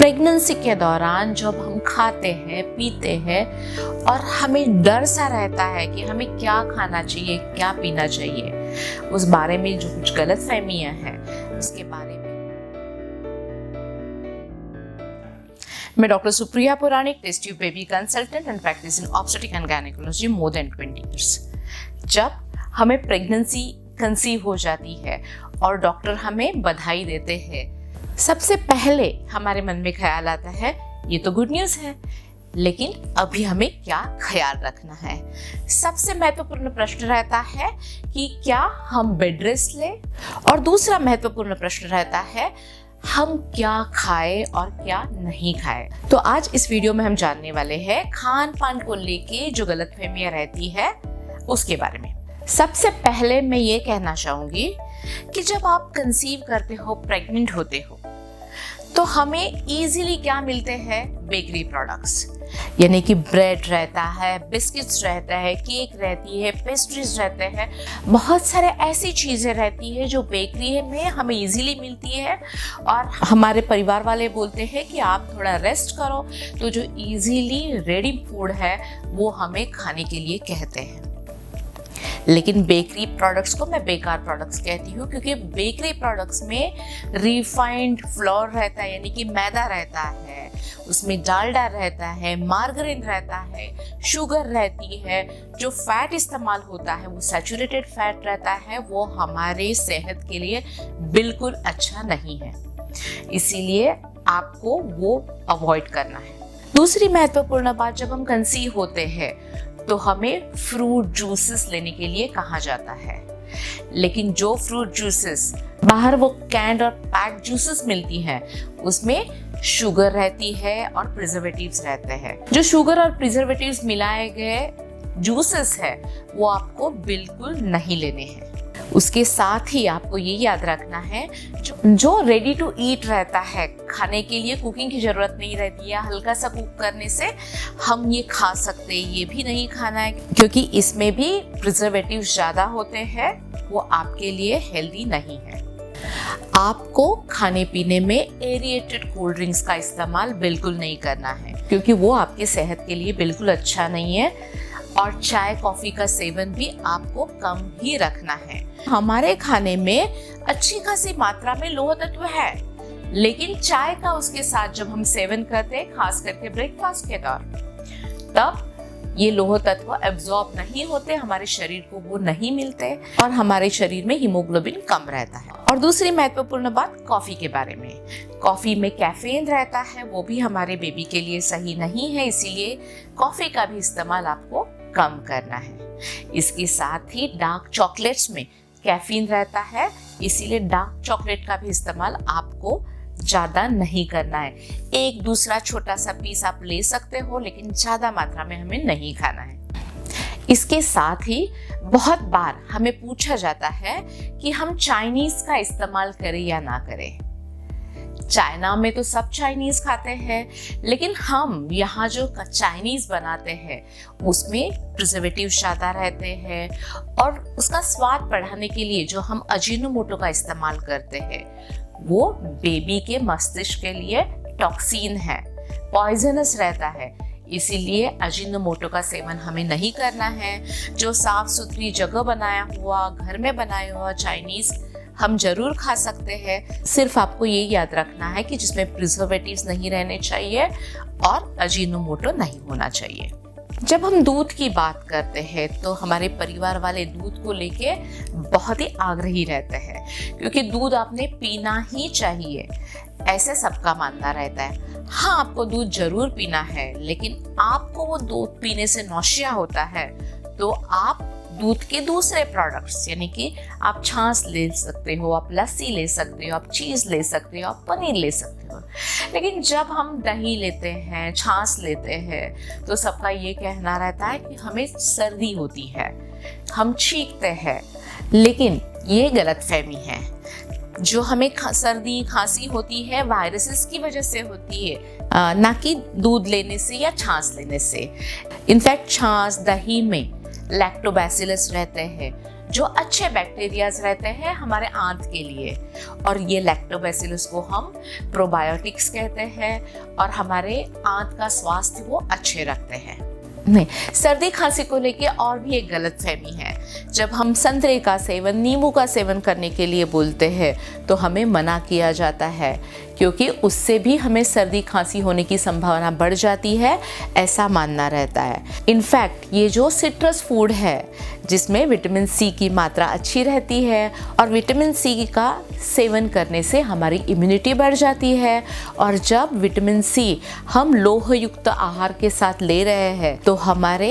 Pregnancy के दौरान जब हम खाते हैं पीते हैं और हमें डर सा रहता है कि हमें क्या खाना चाहिए क्या पीना चाहिए, उस बारे में जो कुछ गलतफहमियां हैं उसके बारे में मैं doctor Supriya Puranik, test tube baby consultant and practice in obstetric and gynaecology more than 20 years। जब हमें प्रेगनेंसी कंसीव हो जाती है और डॉक्टर हमें बधाई देते हैं, सबसे पहले हमारे मन में ख्याल आता है ये तो गुड न्यूज़ है, लेकिन अभी हमें क्या ख्याल रखना है। सबसे महत्वपूर्ण प्रश्न रहता है कि क्या हम बेड रेस्ट लें, और दूसरा महत्वपूर्ण प्रश्न रहता है हम क्या खाएं और क्या नहीं खाएं। तो आज इस वीडियो में हम जानने वाले हैं खान पान को लेके जो गलतफहमियां रहती है उसके बारे में। सबसे पहले मैं ये कहना चाहूंगी कि जब आप कंसीव करते हो, प्रेग्नेंट होते हो, तो हमें इजीली क्या मिलते हैं, बेकरी प्रोडक्ट्स, यानी कि ब्रेड रहता है, बिस्किट्स रहता है, केक रहती है, पेस्ट्रीज रहते हैं, बहुत सारे ऐसी चीज़ें रहती है जो बेकरी में हमें इजीली मिलती है। और हमारे परिवार वाले बोलते हैं कि आप थोड़ा रेस्ट करो, तो जो इजीली रेडी फूड है वो हमें खाने के लिए कहते हैं। लेकिन बेकरी प्रोडक्ट्स को मैं बेकार प्रोडक्ट्स कहती हूँ, क्योंकि बेकरी प्रोडक्ट्स में रिफाइंड फ्लोर रहता है, यानी कि मैदा रहता है, उसमें डालडा रहता है, मार्गरीन रहता है, शुगर रहती है, जो फैट इस्तेमाल होता है वो सैचुरेटेड फैट रहता है, वो हमारे सेहत के लिए बिल्कुल अच्छा नहीं है, इसीलिए आपको वो अवॉइड करना है। दूसरी महत्वपूर्ण बात, जब हम कंसीव होते हैं तो हमें फ्रूट जूसेस लेने के लिए कहा जाता है, लेकिन जो फ्रूट जूसेस बाहर वो कैंड और पैक्ड जूसेस मिलती हैं उसमें शुगर रहती है और प्रिजर्वेटिव्स रहते हैं। जो शुगर और प्रिजर्वेटिव्स मिलाए गए जूसेस है वो आपको बिल्कुल नहीं लेने हैं। उसके साथ ही आपको ये याद रखना है जो रेडी टू ईट रहता है, खाने के लिए कुकिंग की जरूरत नहीं रहती है, हल्का सा कुक करने से हम ये खा सकते हैं, ये भी नहीं खाना है, क्योंकि इसमें भी प्रिजर्वेटिव्स ज़्यादा होते हैं, वो आपके लिए हेल्दी नहीं है। आपको खाने पीने में एरिएटेड कोल्ड ड्रिंक्स का इस्तेमाल बिल्कुल नहीं करना है, क्योंकि वो आपके सेहत के लिए बिल्कुल अच्छा नहीं है। और चाय कॉफ़ी का सेवन भी आपको कम ही रखना है। हमारे खाने में अच्छी खासी मात्रा में लौह तत्व है, लेकिन चाय का उसके साथ जब हम सेवन करते हैं, खास करके ब्रेकफास्ट के दौरान, तब ये लौह तत्व एब्जॉर्ब नहीं होते, हमारे शरीर को वो नहीं मिलते और हमारे शरीर में हीमोग्लोबिन कम रहता है। और दूसरी महत्वपूर्ण बात कॉफ़ी के बारे में, कॉफ़ी में कैफीन रहता है, वो भी हमारे बेबी के लिए सही नहीं है, इसीलिए कॉफ़ी का भी इस्तेमाल आपको कम करना है। इसके साथ ही डार्क चॉकलेट्स में कैफीन रहता है, इसीलिए डार्क चॉकलेट का भी इस्तेमाल आपको ज़्यादा नहीं करना है। एक दूसरा छोटा सा पीस आप ले सकते हो, लेकिन ज़्यादा मात्रा में हमें नहीं खाना है। इसके साथ ही बहुत बार हमें पूछा जाता है कि हम चाइनीज़ का इस्तेमाल करें या ना करें। चाइना में तो सब चाइनीज़ खाते हैं, लेकिन हम यहाँ जो चाइनीज़ बनाते हैं उसमें प्रिजर्वेटिव ज़्यादा रहते हैं, और उसका स्वाद बढ़ाने के लिए जो हम अजीनोमोटो का इस्तेमाल करते हैं वो बेबी के मस्तिष्क के लिए टॉक्सिन है, पॉइजनस रहता है, इसीलिए अजीनोमोटो का सेवन हमें नहीं करना है। जो साफ सुथरी जगह बनाया हुआ, घर में बनाया हुआ चाइनीज़ हम जरूर खा सकते हैं, सिर्फ आपको ये याद रखना है कि जिसमें प्रिजर्वेटिव्स नहीं रहने चाहिए और अजीनोमोटो नहीं होना चाहिए। जब हम दूध की बात करते हैं तो हमारे परिवार वाले दूध को लेके बहुत ही आग्रही रहते हैं, क्योंकि दूध आपने पीना ही चाहिए, ऐसे सबका मानना रहता है। हाँ, आपको दूध जरूर पीना है, लेकिन आपको वो दूध पीने से नौशिया होता है तो आप दूध के दूसरे प्रोडक्ट्स, यानी कि आप छाछ ले सकते हो, आप लस्सी ले सकते हो, आप चीज़ ले सकते हो, आप पनीर ले सकते हो। लेकिन जब हम दही लेते हैं, छाछ लेते हैं, तो सबका ये कहना रहता है कि हमें सर्दी होती है, हम छींकते हैं, लेकिन ये गलतफहमी है। जो हमें सर्दी खांसी होती है वायरसेस की वजह से होती है, ना कि दूध लेने से या छाछ लेने से। इनफैक्ट छाछ, दही में लैक्टोबैसिलस रहते हैं जो अच्छे बैक्टीरियाज रहते हैं हमारे आंत के लिए, और ये लैक्टोबैसिलस को हम प्रोबायोटिक्स कहते हैं और हमारे आंत का स्वास्थ्य वो अच्छे रखते हैं। नहीं, सर्दी खांसी को लेके और भी एक गलतफहमी है। जब हम संतरे का सेवन, नींबू का सेवन करने के लिए बोलते हैं तो हमें मना किया जाता है, क्योंकि उससे भी हमें सर्दी खांसी होने की संभावना बढ़ जाती है, ऐसा मानना रहता है। इनफैक्ट ये जो सिट्रस फूड है जिसमें विटामिन सी की मात्रा अच्छी रहती है, और विटामिन सी का सेवन करने से हमारी इम्यूनिटी बढ़ जाती है, और जब विटामिन सी हम लोह युक्त आहार के साथ ले रहे हैं तो हमारे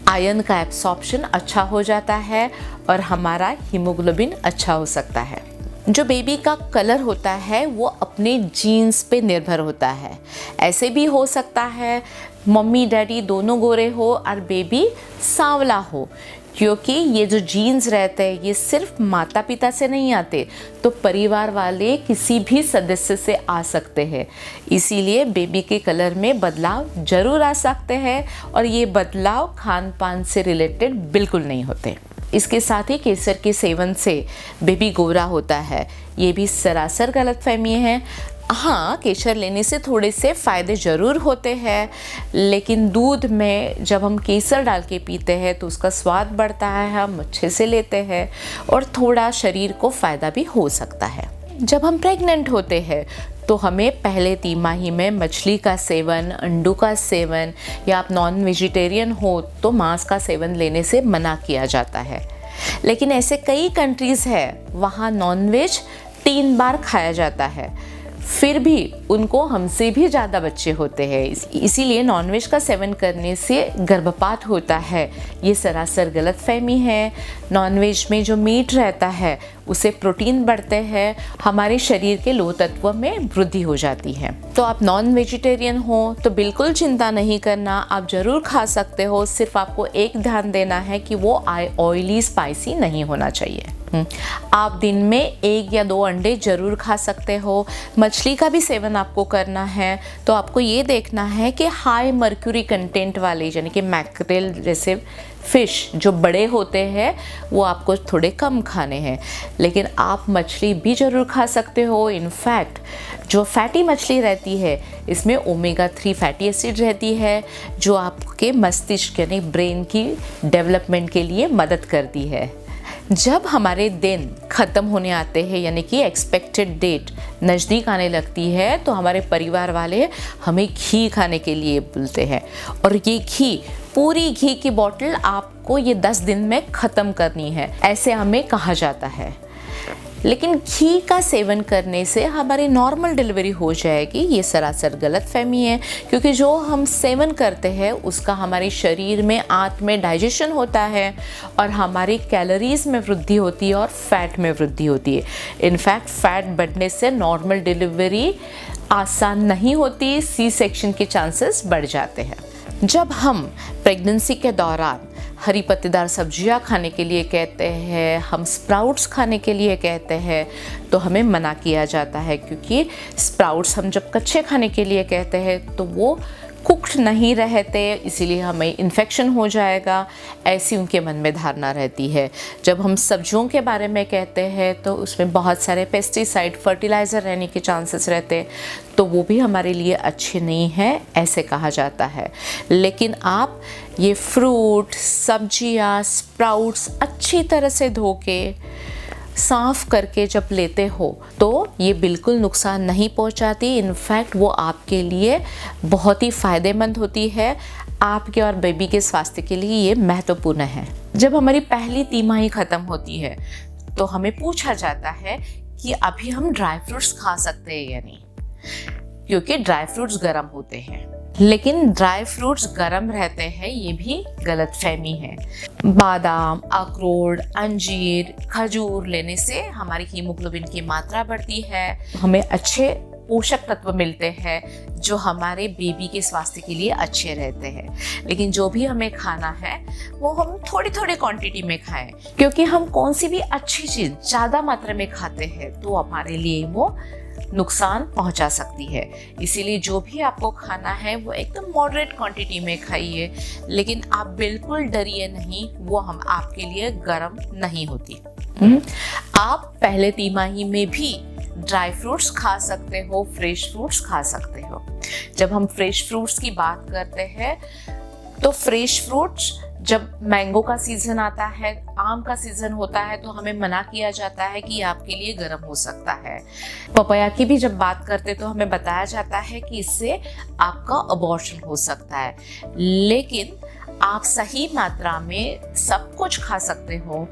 आयरन का एब्सॉर्प्शन अच्छा हो जाता है और हमारा हीमोग्लोबिन अच्छा हो सकता है। जो बेबी का कलर होता है वो अपने जीन्स पे निर्भर होता है। ऐसे भी हो सकता है मम्मी डैडी दोनों गोरे हो और बेबी सांवला हो, क्योंकि ये जो जीन्स रहते हैं ये सिर्फ माता पिता से नहीं आते, तो परिवार वाले किसी भी सदस्य से आ सकते हैं। इसीलिए बेबी के कलर में बदलाव जरूर आ सकते हैं, और ये बदलाव खान पान से रिलेटेड बिल्कुल नहीं होते। इसके साथ ही केसर के सेवन से बेबी गोरा होता है, ये भी सरासर गलतफहमी है। हाँ, केसर लेने से थोड़े से फ़ायदे ज़रूर होते हैं, लेकिन दूध में जब हम केसर डाल के पीते हैं तो उसका स्वाद बढ़ता है, हम अच्छे से लेते हैं और थोड़ा शरीर को फ़ायदा भी हो सकता है। जब हम प्रेग्नेंट होते हैं तो हमें पहले तिमाही में मछली का सेवन, अंडों का सेवन, या आप नॉन वेजिटेरियन हो तो मांस का सेवन लेने से मना किया जाता है। लेकिन ऐसे कई कंट्रीज़ हैं वहाँ नॉनवेज 3 बार खाया जाता है, फिर भी उनको हमसे भी ज़्यादा बच्चे होते हैं। इसीलिए नॉनवेज का सेवन करने से गर्भपात होता है, ये सरासर गलतफहमी है। नॉनवेज में जो मीट रहता है उसे प्रोटीन बढ़ते हैं, हमारे शरीर के लोह तत्व में वृद्धि हो जाती है। तो आप नॉन वेजिटेरियन हो तो बिल्कुल चिंता नहीं करना, आप ज़रूर खा सकते हो। सिर्फ आपको एक ध्यान देना है कि वो ऑयली स्पाइसी नहीं होना चाहिए। आप दिन में 1 या 2 अंडे ज़रूर खा सकते हो। मछली का भी सेवन आपको करना है तो आपको ये देखना है कि हाई मर्क्यूरी कंटेंट वाले, यानी कि मैक्रेल जैसे फ़िश जो बड़े होते हैं वो आपको थोड़े कम खाने हैं। लेकिन आप मछली भी ज़रूर खा सकते हो। इनफैक्ट जो फैटी मछली रहती है इसमें ओमेगा 3 फैटी एसिड रहती है, जो आपके मस्तिष्क यानी ब्रेन की डेवलपमेंट के लिए मदद करती है। जब हमारे दिन ख़त्म होने आते हैं, यानी कि एक्सपेक्टेड डेट नज़दीक आने लगती है, तो हमारे परिवार वाले हमें घी खाने के लिए बोलते हैं, और ये घी, पूरी घी की बोतल आपको ये 10 दिन में ख़त्म करनी है, ऐसे हमें कहा जाता है। लेकिन घी का सेवन करने से हमारी नॉर्मल डिलीवरी हो जाएगी, ये सरासर गलतफहमी है। क्योंकि जो हम सेवन करते हैं उसका हमारे शरीर में, आंत में डाइजेशन होता है, और हमारी कैलोरीज में वृद्धि होती है और फैट में वृद्धि होती है। इनफैक्ट फैट बढ़ने से नॉर्मल डिलीवरी आसान नहीं होती, सी सेक्शन के चांसेस बढ़ जाते हैं। जब हम प्रेगनेंसी के दौरान हरी पत्तेदार सब्जियां खाने के लिए कहते हैं, हम स्प्राउट्स खाने के लिए कहते हैं, तो हमें मना किया जाता है, क्योंकि स्प्राउट्स हम जब कच्चे खाने के लिए कहते हैं तो वो कुक्ड नहीं रहते, इसीलिए हमें इन्फेक्शन हो जाएगा, ऐसी उनके मन में धारणा रहती है। जब हम सब्जियों के बारे में कहते हैं तो उसमें बहुत सारे पेस्टिसाइड, फर्टिलाइज़र रहने के चांसेस रहते हैं, तो वो भी हमारे लिए अच्छे नहीं है, ऐसे कहा जाता है। लेकिन आप ये फ्रूट, सब्जियां, स्प्राउट्स अच्छी तरह से धो के साफ़ करके जब लेते हो तो ये बिल्कुल नुकसान नहीं पहुंचाती। इनफैक्ट वो आपके लिए बहुत ही फ़ायदेमंद होती है, आपके और बेबी के स्वास्थ्य के लिए ये महत्वपूर्ण है। जब हमारी पहली तिमाही ख़त्म होती है तो हमें पूछा जाता है कि अभी हम ड्राई फ्रूट्स खा सकते हैं या नहीं, क्योंकि ड्राई फ्रूट्स गर्म होते हैं। लेकिन ड्राई फ्रूट्स गर्म रहते हैं, ये भी गलतफहमी है। बादाम, अखरोट, अंजीर, खजूर लेने से हमारी हीमोग्लोबिन की मात्रा बढ़ती है, हमें अच्छे पोषक तत्व मिलते हैं जो हमारे बेबी के स्वास्थ्य के लिए अच्छे रहते हैं। लेकिन जो भी हमें खाना है वो हम थोड़ी थोड़ी क्वांटिटी में खाएं, क्योंकि हम कौन सी भी अच्छी चीज़ ज़्यादा मात्रा में खाते हैं तो हमारे लिए वो नुकसान पहुंचा सकती है। इसीलिए जो भी आपको खाना है वो एकदम मॉडरेट क्वांटिटी में खाइए, लेकिन आप बिल्कुल डरिए नहीं, वो हम आपके लिए गर्म नहीं होती। आप पहले तिमाही में भी ड्राई फ्रूट्स खा सकते हो, फ्रेश फ्रूट्स खा सकते हो। जब हम फ्रेश फ्रूट्स की बात करते हैं तो फ्रेश फ्रूट्स, जब मैंगो का सीजन आता है, आम का सीजन होता है, तो हमें मना किया जाता है कि आपके लिए गर्म हो सकता है। पपाया की भी जब बात करते तो हमें बताया जाता है कि इससे आपका अबॉर्शन हो सकता है। लेकिन आप सही मात्रा में सब कुछ खा सकते हो।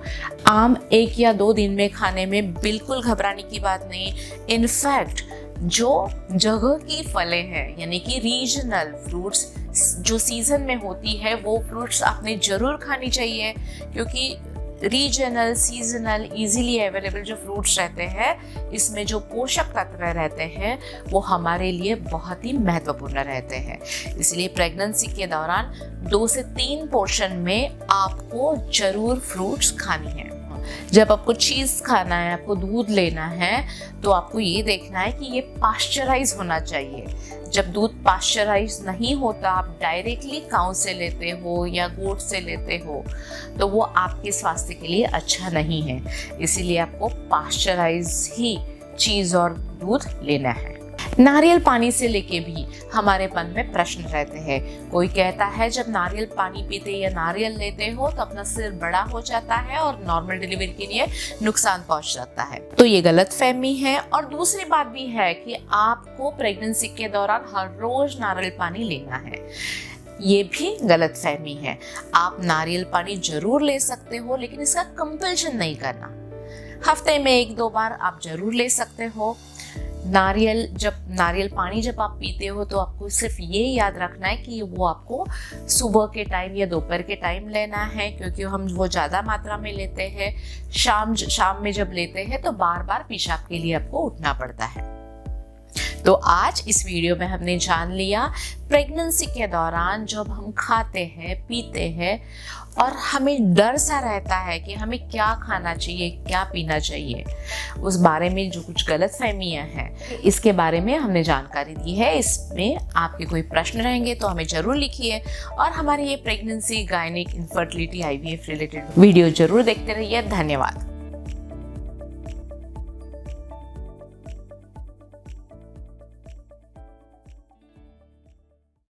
आम 1 या 2 दिन में खाने में बिल्कुल घबराने की बात नहीं। इनफैक्ट जो जगह की फलें हैं, यानी कि रीजनल फ्रूट्स जो सीजन में होती है, वो फ्रूट्स आपने जरूर खानी चाहिए, क्योंकि रीजनल, सीजनल, इजीली अवेलेबल जो फ्रूट्स रहते हैं, इसमें जो पोषक तत्व रहते हैं वो हमारे लिए बहुत ही महत्वपूर्ण रहते हैं। इसलिए प्रेगनेंसी के दौरान 2 से 3 पोर्शन में आपको जरूर फ्रूट्स खानी है। जब आपको चीज़ खाना है, आपको दूध लेना है, तो आपको ये देखना है कि ये पास्चराइज होना चाहिए। जब दूध पास्चराइज नहीं होता, आप डायरेक्टली काऊ से लेते हो या गोट से लेते हो, तो वो आपके स्वास्थ्य के लिए अच्छा नहीं है। इसीलिए आपको पास्चराइज ही चीज़ और दूध लेना है। नारियल पानी से लेके भी हमारे मन में प्रश्न रहते हैं। कोई कहता है जब नारियल पानी पीते या नारियल लेते हो तो अपना सिर बड़ा हो जाता है और नॉर्मल डिलीवरी के लिए नुकसान पहुंच जाता है। तो ये गलत फहमी है। और दूसरी बात भी है कि आपको प्रेगनेंसी के दौरान हर रोज नारियल पानी लेना है। ये भी गलत फहमी है। आप नारियल पानी जरूर ले सकते हो, लेकिन इसका कंपल्शन नहीं करना। हफ्ते में 1-2 बार आप जरूर ले सकते हो। नारियल पानी जब आप पीते हो तो आपको सिर्फ ये याद रखना है कि वो आपको सुबह के टाइम या दोपहर के टाइम लेना है, क्योंकि हम वो ज़्यादा मात्रा में लेते हैं। शाम में जब लेते हैं तो बार बार पेशाब के लिए आपको उठना पड़ता है। तो आज इस वीडियो में हमने जान लिया प्रेगनेंसी के दौरान जब हम खाते हैं, पीते हैं और हमें डर सा रहता है कि हमें क्या खाना चाहिए, क्या पीना चाहिए, उस बारे में जो कुछ गलतफहमियां हैं, इसके बारे में हमने जानकारी दी है। इसमें आपके कोई प्रश्न रहेंगे तो हमें जरूर लिखिए और हमारे ये pregnancy, gynaec, infertility, IVF related video जरूर देखते रहिए। धन्यवाद।